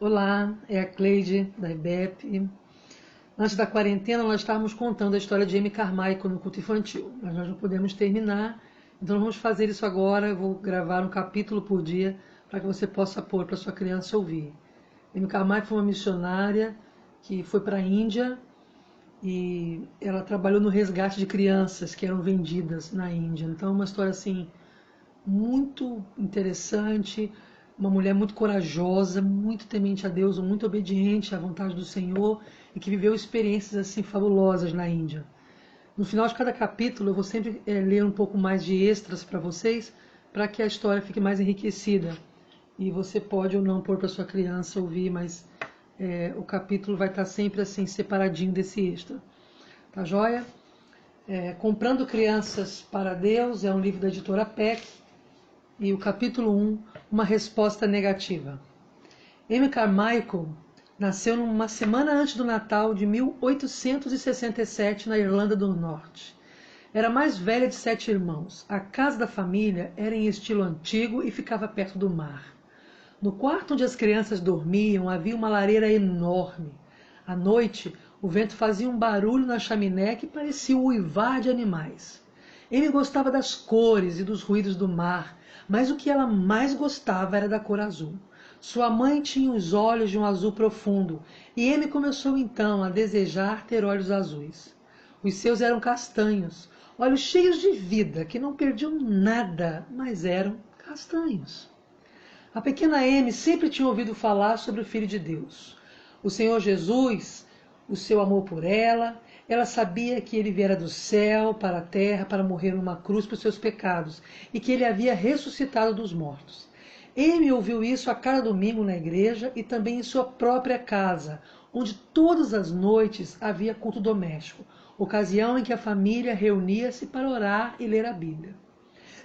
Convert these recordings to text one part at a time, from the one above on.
Olá, é a Cleide da IBEP. Antes da quarentena, nós estávamos contando a história de Amy Carmichael no culto infantil, mas nós não podemos terminar, então vamos fazer isso agora. Eu vou gravar um capítulo por dia para que você possa pôr para sua criança ouvir. Amy Carmichael foi uma missionária que foi para a Índia e ela trabalhou no resgate de crianças que eram vendidas na Índia. Então, uma história assim muito interessante, uma mulher muito corajosa, muito temente a Deus, muito obediente à vontade do Senhor e que viveu experiências assim fabulosas na Índia. No final de cada capítulo eu vou sempre ler um pouco mais de extras para vocês, para que a história fique mais enriquecida. E você pode ou não pôr para sua criança ouvir, mas o capítulo vai estar sempre assim separadinho desse extra. Tá joia? Comprando Crianças para Deus é um livro da editora PEC. E o capítulo 1, uma resposta negativa. Amy Carmichael nasceu numa semana antes do Natal de 1867 na Irlanda do Norte. Era a mais velha de 7 irmãos. A casa da família era em estilo antigo e ficava perto do mar. No quarto onde as crianças dormiam havia uma lareira enorme. À noite, o vento fazia um barulho na chaminé que parecia o uivar de animais. Amy gostava das cores e dos ruídos do mar, mas o que ela mais gostava era da cor azul. Sua mãe tinha os olhos de um azul profundo, e Amy começou então a desejar ter olhos azuis. Os seus eram castanhos, olhos cheios de vida, que não perdiam nada, mas eram castanhos. A pequena Amy sempre tinha ouvido falar sobre o Filho de Deus. O Senhor Jesus, o seu amor por ela. Ela sabia que ele viera do céu para a terra para morrer numa cruz por seus pecados e que ele havia ressuscitado dos mortos. Amy ouviu isso a cada domingo na igreja e também em sua própria casa, onde todas as noites havia culto doméstico, ocasião em que a família reunia-se para orar e ler a Bíblia.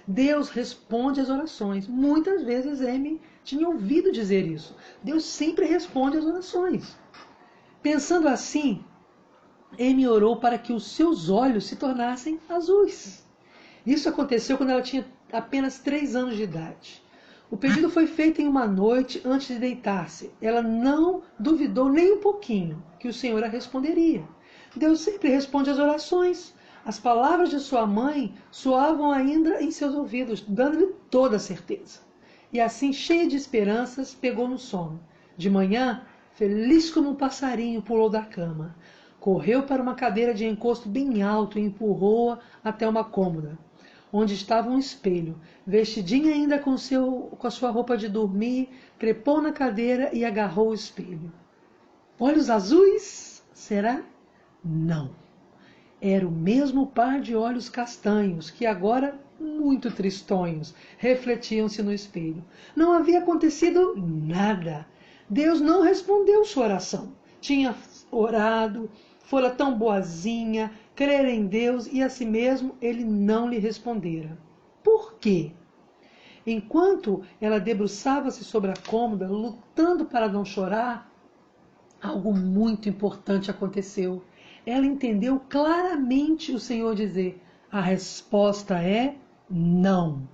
Deus responde às orações. Muitas vezes Amy tinha ouvido dizer isso. Deus sempre responde às orações. Pensando assim, Amy orou para que os seus olhos se tornassem azuis. Isso aconteceu quando ela tinha apenas 3 anos de idade. O pedido foi feito em uma noite antes de deitar-se. Ela não duvidou nem um pouquinho que o Senhor a responderia. Deus sempre responde às orações. As palavras de sua mãe soavam ainda em seus ouvidos, dando-lhe toda a certeza. E assim, cheia de esperanças, pegou no sono. De manhã, feliz como um passarinho, pulou da cama. Correu para uma cadeira de encosto bem alto e empurrou-a até uma cômoda, onde estava um espelho. Vestidinha ainda com a sua roupa de dormir, trepou na cadeira e agarrou o espelho. Olhos azuis? Será? Não. Era o mesmo par de olhos castanhos, que agora, muito tristonhos, refletiam-se no espelho. Não havia acontecido nada. Deus não respondeu sua oração. Tinha orado, fora tão boazinha, crer em Deus e a si mesmo ele não lhe respondera. Por quê? Enquanto ela debruçava-se sobre a cômoda, lutando para não chorar, algo muito importante aconteceu. Ela entendeu claramente o Senhor dizer: a resposta é não.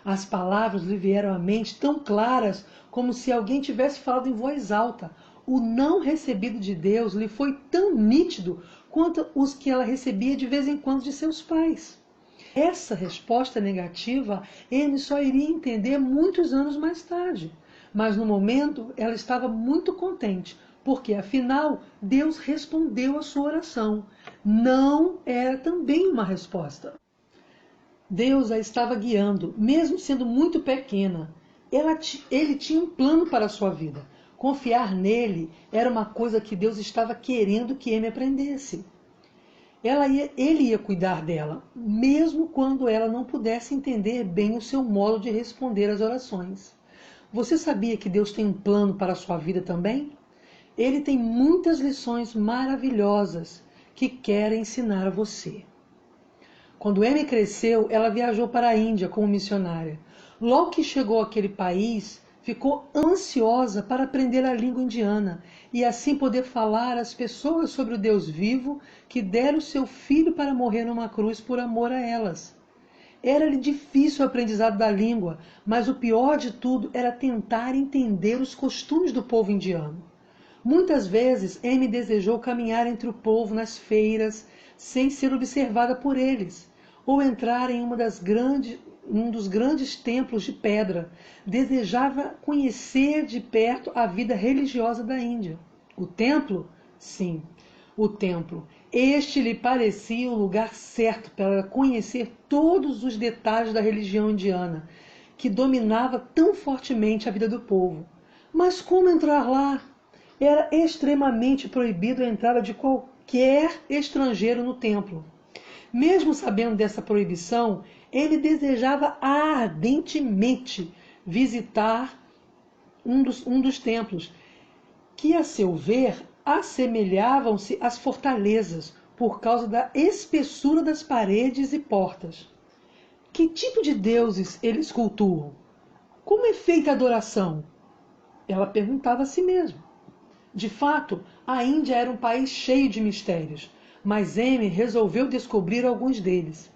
As palavras lhe vieram à mente tão claras como se alguém tivesse falado em voz alta. O não recebido de Deus lhe foi tão nítido quanto os que ela recebia de vez em quando de seus pais. Essa resposta negativa Amy só iria entender muitos anos mais tarde. Mas no momento ela estava muito contente, porque afinal Deus respondeu a sua oração. Não era também uma resposta. Deus a estava guiando, mesmo sendo muito pequena. Ele tinha um plano para a sua vida. Confiar nele era uma coisa que Deus estava querendo que Amy aprendesse. Ele ia cuidar dela, mesmo quando ela não pudesse entender bem o seu modo de responder às orações. Você sabia que Deus tem um plano para a sua vida também? Ele tem muitas lições maravilhosas que quer ensinar a você. Quando Amy cresceu, ela viajou para a Índia como missionária. Logo que chegou àquele país, ficou ansiosa para aprender a língua indiana e assim poder falar às pessoas sobre o Deus vivo que dera o seu filho para morrer numa cruz por amor a elas. Era-lhe difícil o aprendizado da língua, mas o pior de tudo era tentar entender os costumes do povo indiano. Muitas vezes Amy desejou caminhar entre o povo nas feiras, sem ser observada por eles, ou entrar em um dos grandes templos de pedra. Desejava conhecer de perto a vida religiosa da Índia. O templo? Sim, o templo. Este lhe parecia o lugar certo para conhecer todos os detalhes da religião indiana, que dominava tão fortemente a vida do povo. Mas como entrar lá? Era extremamente proibido a entrada de qualquer estrangeiro no templo. Mesmo sabendo dessa proibição, ele desejava ardentemente visitar um dos templos, que, a seu ver, assemelhavam-se às fortalezas por causa da espessura das paredes e portas. Que tipo de deuses eles cultuam? Como é feita a adoração? Ela perguntava a si mesma. De fato, a Índia era um país cheio de mistérios, mas Amy resolveu descobrir alguns deles.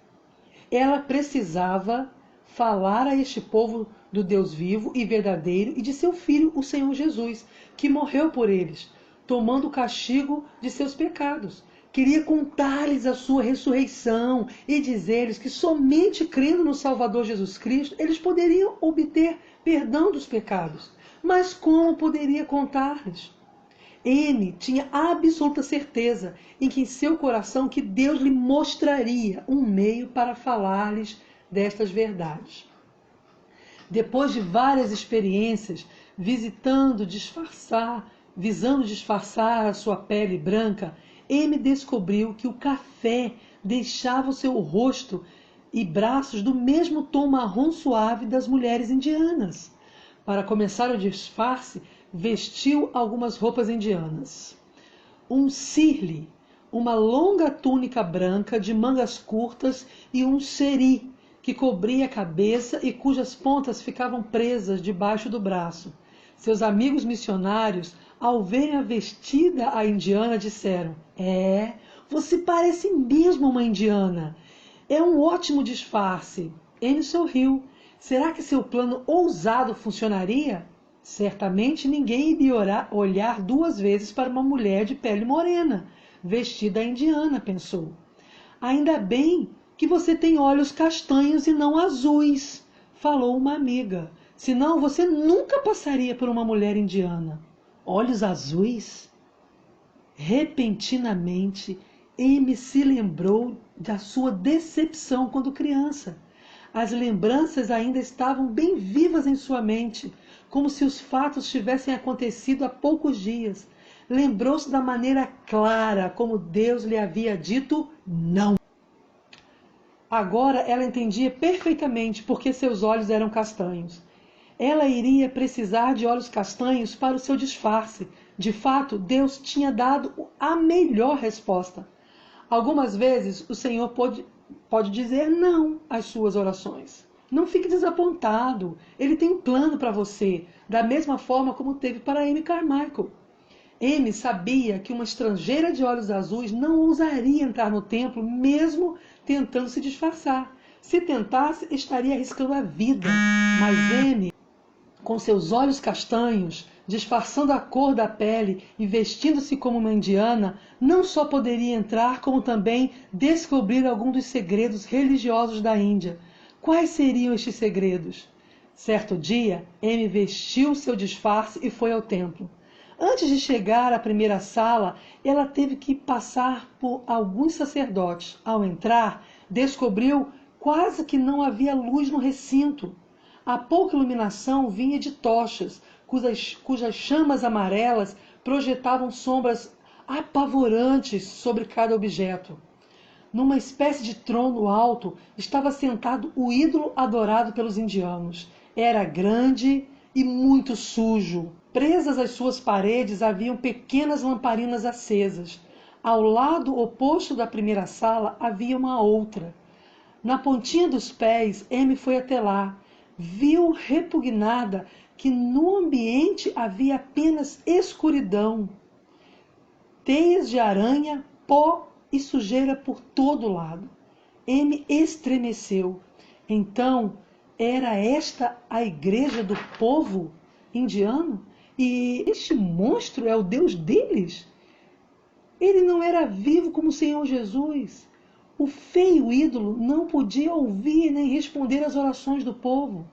Ela precisava falar a este povo do Deus vivo e verdadeiro e de seu Filho, o Senhor Jesus, que morreu por eles, tomando o castigo de seus pecados. Queria contar-lhes a sua ressurreição e dizer-lhes que somente crendo no Salvador Jesus Cristo eles poderiam obter perdão dos pecados. Mas como poderia contar-lhes? Amy tinha absoluta certeza em seu coração que Deus lhe mostraria um meio para falar-lhes destas verdades. Depois de várias experiências, visando disfarçar a sua pele branca, Amy descobriu que o café deixava o seu rosto e braços do mesmo tom marrom suave das mulheres indianas. Para começar o disfarce, vestiu algumas roupas indianas. Um sirli, uma longa túnica branca de mangas curtas e um seri, que cobria a cabeça e cujas pontas ficavam presas debaixo do braço. Seus amigos missionários, ao verem a vestida a indiana, disseram: você parece mesmo uma indiana. É um ótimo disfarce. Amy sorriu. Será que seu plano ousado funcionaria? Certamente ninguém iria olhar duas vezes para uma mulher de pele morena, vestida à indiana, pensou. Ainda bem que você tem olhos castanhos e não azuis, falou uma amiga. Senão você nunca passaria por uma mulher indiana. Olhos azuis? Repentinamente, Amy se lembrou da sua decepção quando criança. As lembranças ainda estavam bem vivas em sua mente, como se os fatos tivessem acontecido há poucos dias. Lembrou-se da maneira clara como Deus lhe havia dito não. Agora ela entendia perfeitamente por que seus olhos eram castanhos. Ela iria precisar de olhos castanhos para o seu disfarce. De fato, Deus tinha dado a melhor resposta. Algumas vezes o Senhor pode dizer não às suas orações. Não fique desapontado. Ele tem um plano para você, da mesma forma como teve para Amy Carmichael. Amy sabia que uma estrangeira de olhos azuis não ousaria entrar no templo, mesmo tentando se disfarçar. Se tentasse, estaria arriscando a vida. Mas Amy, com seus olhos castanhos, disfarçando a cor da pele e vestindo-se como uma indiana, não só poderia entrar, como também descobrir algum dos segredos religiosos da Índia. Quais seriam estes segredos? Certo dia, Amy vestiu seu disfarce e foi ao templo. Antes de chegar à primeira sala, ela teve que passar por alguns sacerdotes. Ao entrar, descobriu quase que não havia luz no recinto. A pouca iluminação vinha de tochas, cujas chamas amarelas projetavam sombras apavorantes sobre cada objeto. Numa espécie de trono alto estava sentado o ídolo adorado pelos indianos. Era grande e muito sujo. Presas às suas paredes haviam pequenas lamparinas acesas. Ao lado oposto da primeira sala havia uma outra. Na pontinha dos pés, Amy foi até lá. Viu repugnada que no ambiente havia apenas escuridão, teias de aranha, pó e sujeira por todo lado. Amy estremeceu. Então, era esta a igreja do povo indiano? E este monstro é o Deus deles? Ele não era vivo como o Senhor Jesus. O feio ídolo não podia ouvir nem responder às orações do povo.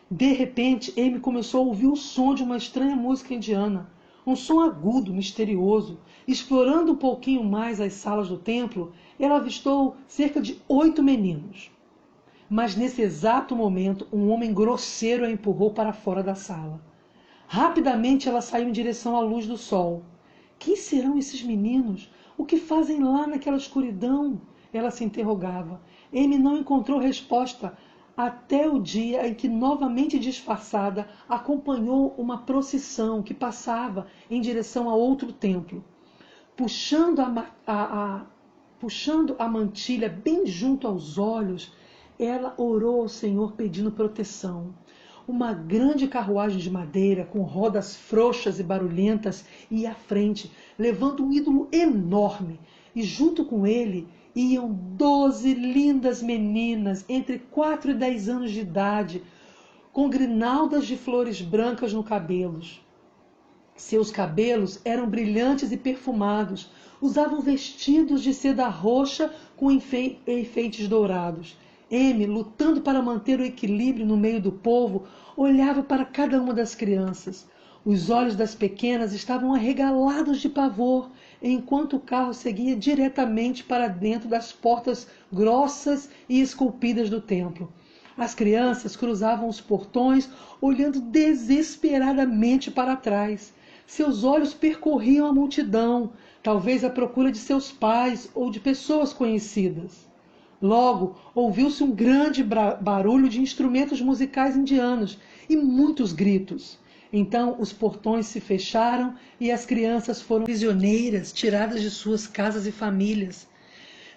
De repente, Amy começou a ouvir o som de uma estranha música indiana. Um som agudo, misterioso. Explorando um pouquinho mais as salas do templo, ela avistou cerca de 8 meninos. Mas nesse exato momento, um homem grosseiro a empurrou para fora da sala. Rapidamente ela saiu em direção à luz do sol. Quem serão esses meninos? O que fazem lá naquela escuridão? Ela se interrogava. Amy não encontrou resposta até o dia em que, novamente disfarçada, acompanhou uma procissão que passava em direção a outro templo. Puxando a mantilha bem junto aos olhos, ela orou ao Senhor pedindo proteção. Uma grande carruagem de madeira, com rodas frouxas e barulhentas, ia à frente, levando um ídolo enorme. E junto com ele iam 12 lindas meninas, entre 4 e 10 anos de idade, com grinaldas de flores brancas no cabelo. Seus cabelos eram brilhantes e perfumados. Usavam vestidos de seda roxa com enfeites dourados. Amy, lutando para manter o equilíbrio no meio do povo, olhava para cada uma das crianças. Os olhos das pequenas estavam arregalados de pavor, enquanto o carro seguia diretamente para dentro das portas grossas e esculpidas do templo. As crianças cruzavam os portões, olhando desesperadamente para trás. Seus olhos percorriam a multidão, talvez à procura de seus pais ou de pessoas conhecidas. Logo, ouviu-se um grande barulho de instrumentos musicais indianos e muitos gritos. Então os portões se fecharam e as crianças foram prisioneiras, tiradas de suas casas e famílias.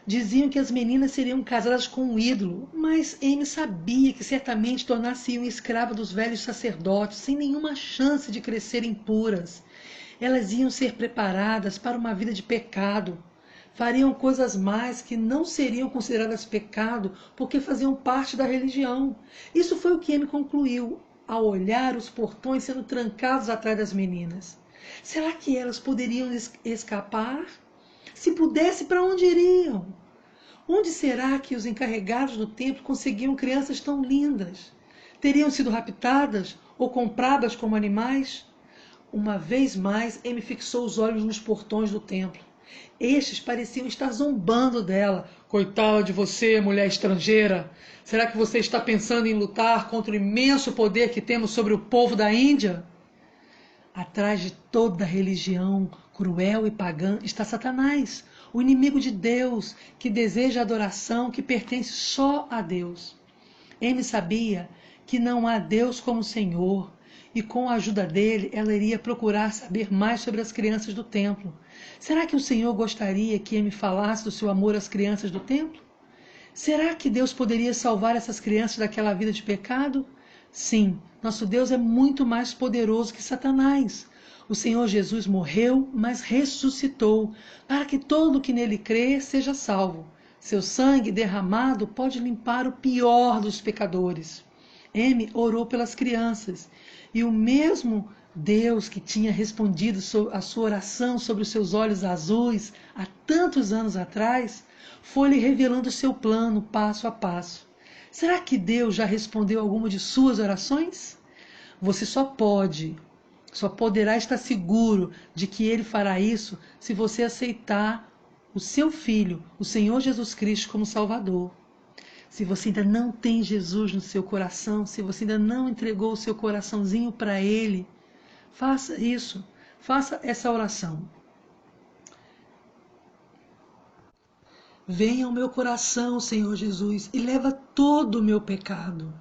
Diziam que as meninas seriam casadas com um ídolo, mas Amy sabia que certamente tornar-se-iam escrava dos velhos sacerdotes, sem nenhuma chance de crescerem puras. Elas iam ser preparadas para uma vida de pecado. Fariam coisas mais que não seriam consideradas pecado porque faziam parte da religião. Isso foi o que Amy concluiu ao olhar os portões sendo trancados atrás das meninas. Será que elas poderiam escapar? Se pudesse, para onde iriam? Onde será que os encarregados do templo conseguiam crianças tão lindas? Teriam sido raptadas ou compradas como animais? Uma vez mais, Amy fixou os olhos nos portões do templo. Estes pareciam estar zombando dela. Coitada de você, mulher estrangeira! Será que você está pensando em lutar contra o imenso poder que temos sobre o povo da Índia? Atrás de toda religião cruel e pagã está Satanás, o inimigo de Deus, que deseja adoração que pertence só a Deus. Amy sabia que não há Deus como Senhor, e com a ajuda dele, ela iria procurar saber mais sobre as crianças do templo. Será que o Senhor gostaria que Amy falasse do seu amor às crianças do templo? Será que Deus poderia salvar essas crianças daquela vida de pecado? Sim, nosso Deus é muito mais poderoso que Satanás. O Senhor Jesus morreu, mas ressuscitou, para que todo que nele crê seja salvo. Seu sangue derramado pode limpar o pior dos pecadores. Amy orou pelas crianças, e o mesmo Deus que tinha respondido a sua oração sobre os seus olhos azuis há tantos anos atrás, foi-lhe revelando o seu plano passo a passo. Será que Deus já respondeu alguma de suas orações? Você só poderá estar seguro de que Ele fará isso se você aceitar o seu Filho, o Senhor Jesus Cristo, como Salvador. Se você ainda não tem Jesus no seu coração, se você ainda não entregou o seu coraçãozinho para Ele, faça isso, faça essa oração. Venha ao meu coração, Senhor Jesus, e leva todo o meu pecado.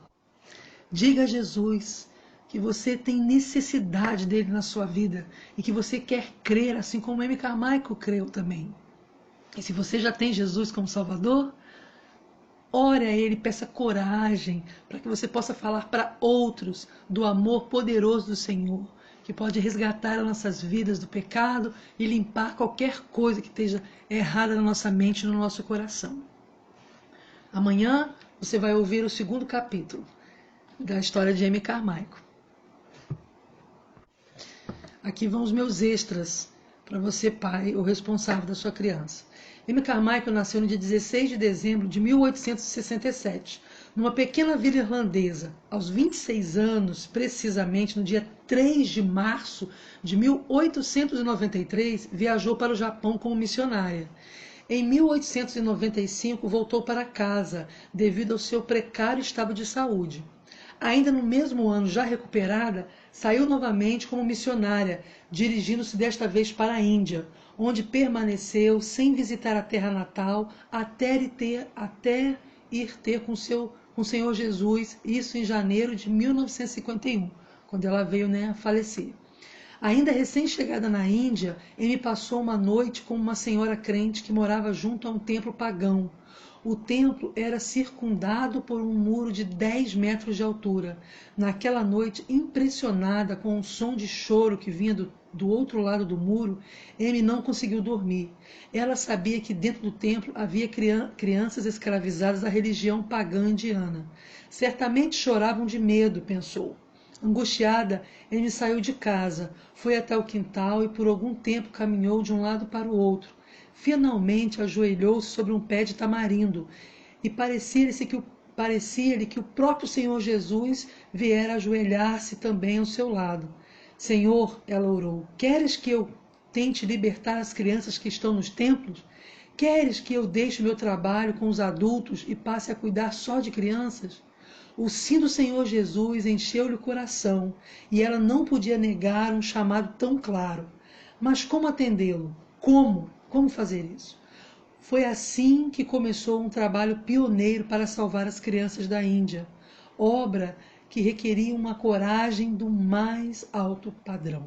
Diga a Jesus que você tem necessidade dele na sua vida e que você quer crer, assim como Amy Carmichael creu também. E se você já tem Jesus como Salvador, ore a Ele, peça coragem para que você possa falar para outros do amor poderoso do Senhor, que pode resgatar as nossas vidas do pecado e limpar qualquer coisa que esteja errada na nossa mente e no nosso coração. Amanhã você vai ouvir o segundo capítulo da história de Amy Carmichael. Aqui vão os meus extras para você, pai ou responsável da sua criança. Amy Carmichael nasceu no dia 16 de dezembro de 1867, numa pequena vila irlandesa. Aos 26 anos, precisamente no dia 3 de março de 1893, viajou para o Japão como missionária. Em 1895, voltou para casa devido ao seu precário estado de saúde. Ainda no mesmo ano, já recuperada, saiu novamente como missionária, dirigindo-se desta vez para a Índia, onde permaneceu sem visitar a terra natal até ir ter com o Senhor Jesus, isso em janeiro de 1951, quando ela veio a falecer. Ainda recém-chegada na Índia, Amy passou uma noite com uma senhora crente que morava junto a um templo pagão. O templo era circundado por um muro de 10 metros de altura. Naquela noite, impressionada com o som de choro que vinha do outro lado do muro, Amy não conseguiu dormir. Ela sabia que dentro do templo havia crianças escravizadas da religião pagã indiana. Certamente choravam de medo, pensou. Angustiada, Amy saiu de casa, foi até o quintal e por algum tempo caminhou de um lado para o outro. Finalmente ajoelhou-se sobre um pé de tamarindo e parecia-lhe que o próprio Senhor Jesus viera ajoelhar-se também ao seu lado. Senhor, ela orou, queres que eu tente libertar as crianças que estão nos templos? Queres que eu deixe meu trabalho com os adultos e passe a cuidar só de crianças? O sim do Senhor Jesus encheu-lhe o coração e ela não podia negar um chamado tão claro. Mas como atendê-lo? Como fazer isso? Foi assim que começou um trabalho pioneiro para salvar as crianças da Índia, obra que requeria uma coragem do mais alto padrão.